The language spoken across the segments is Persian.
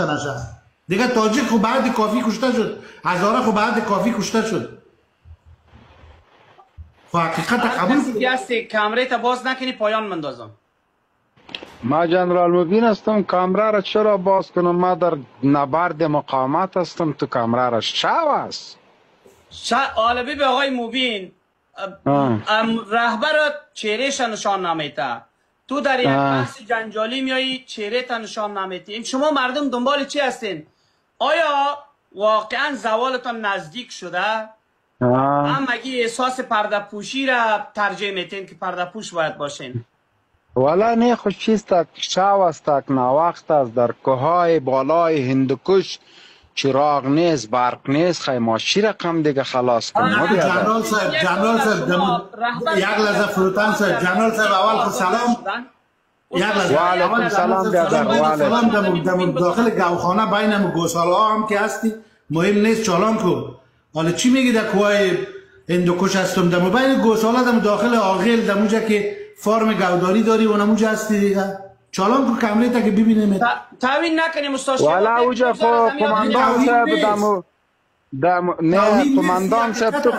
نشه دیگه. تاجیک خب بعد کافی کشته شد، هزاره خب بعد کافی کشته شد. خب حقیقت قبول کسی هستی کامره تا باز نکنی پایان مندازم. ما جنرال مبین هستم. کامره را چرا باز کنم؟ ما در نبرد مقاومت هستم. تو کامره را شو است. آلبی به آقای مبین رهبر چهرهش نشان نمیده. تو در یک بحث جنجالی میایی چهره تا نشان نمیدی. شما مردم دنبال چی هستین؟ آیا واقعا زوالتان نزدیک شده؟ هم اگه احساس پرده پوشی را ترجیح میتین که پرده پوش باید باشین؟ والا نه خوش چیست تک شو است، تک ناوقت است. در کوههای بالای هندوکش چراغ نیست، برق نیست. خیماشی رقم دیگه خلاص کنم. جنرال صاحب یک لحظه فروتن صاحب. جنرال صاحب اول خود سلام. یک لحظه وعلیکم سلام بیادر. سلام داخل گوخانه بین گوساله ها هم که هستی مهم نیست چالان کن. حالا چی میگی در کوهای هندوکش هستم دم بین گوساله دم داخل آغیل دموجا که فارم گوداری داری و نموجا هستی دیگه چالان کن کامره تا که ببینیم. تاوین نکنیم مستاشی. والا اوجا کماندان صاحب نه کماندان صاحب تو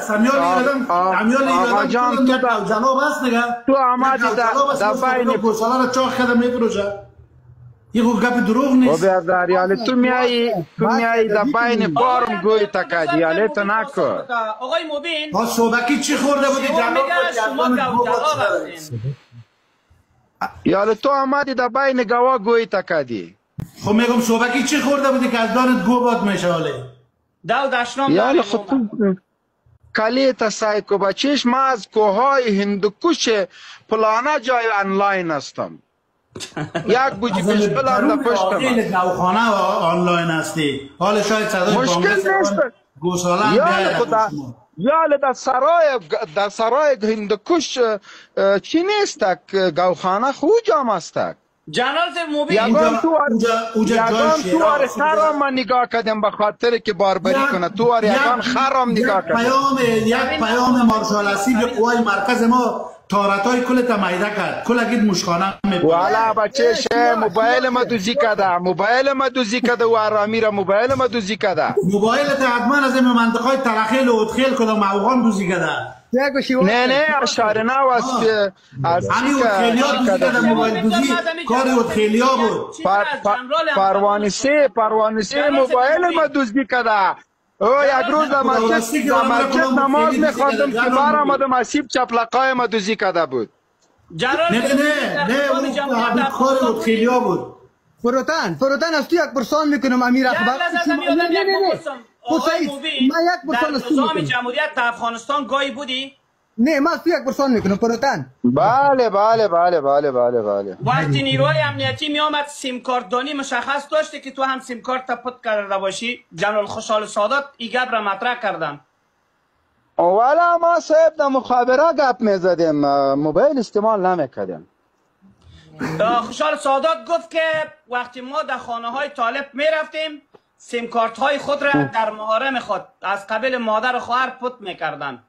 آقا جان تو جناب هست دیگه. تو آمدی در بین گوساله را چاخ کده میپروژه. یه گپ دروغ نیست. و بیادر یالی تو میایی در بین فارم گوی تکدی یالی تو نکن. آقای مبین ها صوبکی چی خورده بودی جناب؟ یالی تو آمدی در بین گوا گوی تکدی. خب میگم صوبکی چی خورده بودی که از دانت گو باد میشه حاله؟ دو دشنام یالی خود کلیت سایکو بچیش. ما از کوهای هندوکش پلانه جای انلاین هستم. یک بوجی پیش بلند در پشتم گوخانه آنلاین هستی. حال شاید صدای مشکل نیست. گوساله هم بیاید. یالی در سرای هندوکش چی نیست گوخانه خوجام است. جنرال مبین یگان تو وار خرام من نگاه کردم به خاطر که باربری کنه. تو وار یگان خرام نگاه کردم. یک پیام مارشال اسید به قوای مرکز ما تارتای کل تمایده کرد. کل اگید مشخانه والا بچه شه موبایل ما دوزی کده و آرامی را موبایل ما دوزی کده. موبایل تا حتما از این منطقه ترخیل و ادخیل کده و موقعان دوزی کده. نه اشاره نو است. همی ادخیلیا دوزی کده. موبایل دوزی کار ادخیلیا بود. پروانسی موبایل ما دوزی کده. او یک روز در مسجد نماز میخواندم که بار آمدم اسیب چپلقای ما دوزی کده بود. نه اون کار ادخیلیا بود. فروتن از تو یک پرسان میکنم امیر اخبار. در نظام جمهوریت در افغانستان گاهی بودی؟ نه ما تو یک پرسان میکنم فروتن. بله وقتی نیروهای امنیتی میامد سیم کارت دانی مشخص داشته که تو هم سیم کارت تا پت کرده باشی. جنرال خوشحال سادات این گپ را مطرح کردن. والا ما صاحب در مخابره گپ میزدیم، موبایل استعمال نمیکردیم. خوشحال سادات گفت که وقتی ما در خانه های طالب میرفتیم سیم کارت های خود را در محارم خود از قبل مادر و خواهر پت میکردن.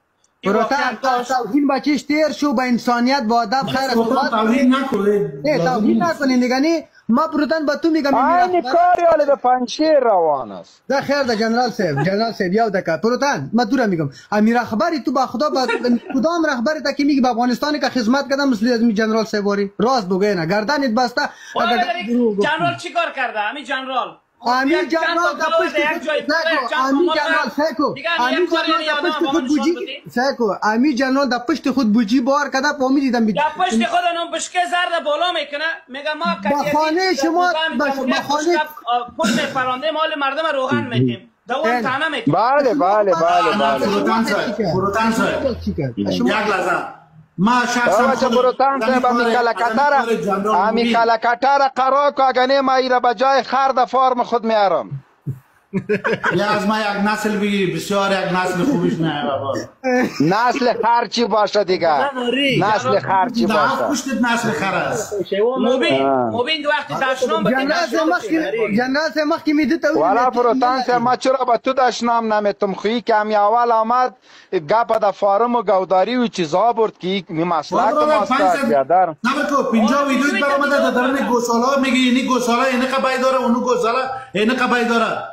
فروتن توهین بچیش تیر شو به انسانیت با ادب خیر صحبت توهین نکنین دیگه. ما فروتن با تو میگم این کاری حالی به پنچیر روان است. ده خیر ده جنرال صاحب یاد دکه فروتن ما تو را میگم امیر اخباری تو با خدا کدام رهبری تا که میگی به افغانستان که خدمت کردم مثل از جنرال صاحباری راست بگه نه گردنت بسته. جنرال چیکار کرده همین جنرال؟ امیر جنرال در پشت امیر جنرال در پشت خود بوجی بار کده پامی دیدم در پشت خود اونم بشکه زرد بالا میکنه میگه ما بخانه شما بخانه پشت پرانده مال مردم روغن میدیم دوام تنه میکنه. بله فروتن صاحب یک لحظه ما شخصا بروتان صاحب امی کلکتر قرار که اگه ما ایره به جای خرد فارم خود میارم. یا از ما یک نسل بگیری بسیار یک نسل خوبیش نه بابا. نسل خرچی باشه دیگه، نسل خرچی نه باشه. پشت نسل خر است. مبین دو وقتی دشنام بده جنرال سے مخ کی میده تو والا فروتان سے ما چرا با تو دشنام نمیتم خویی که همی اول آمد گپ دا فارم و گوداری و چیزا برد که می مسلک ماستاد بیادر نبر کو 50 ویدیوی برآمده در درون گوسالا میگی اینی گوسالا اینه قبای داره اونو گوسالا اینه قبای داره.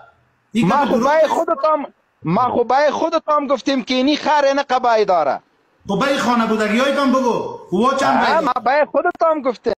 ما خوبای خودتام گفتیم که اینی خر اینه قبای داره. خب بای خانه بودگی هایتان بگو. هوا چند ما بای خودتام گفتیم.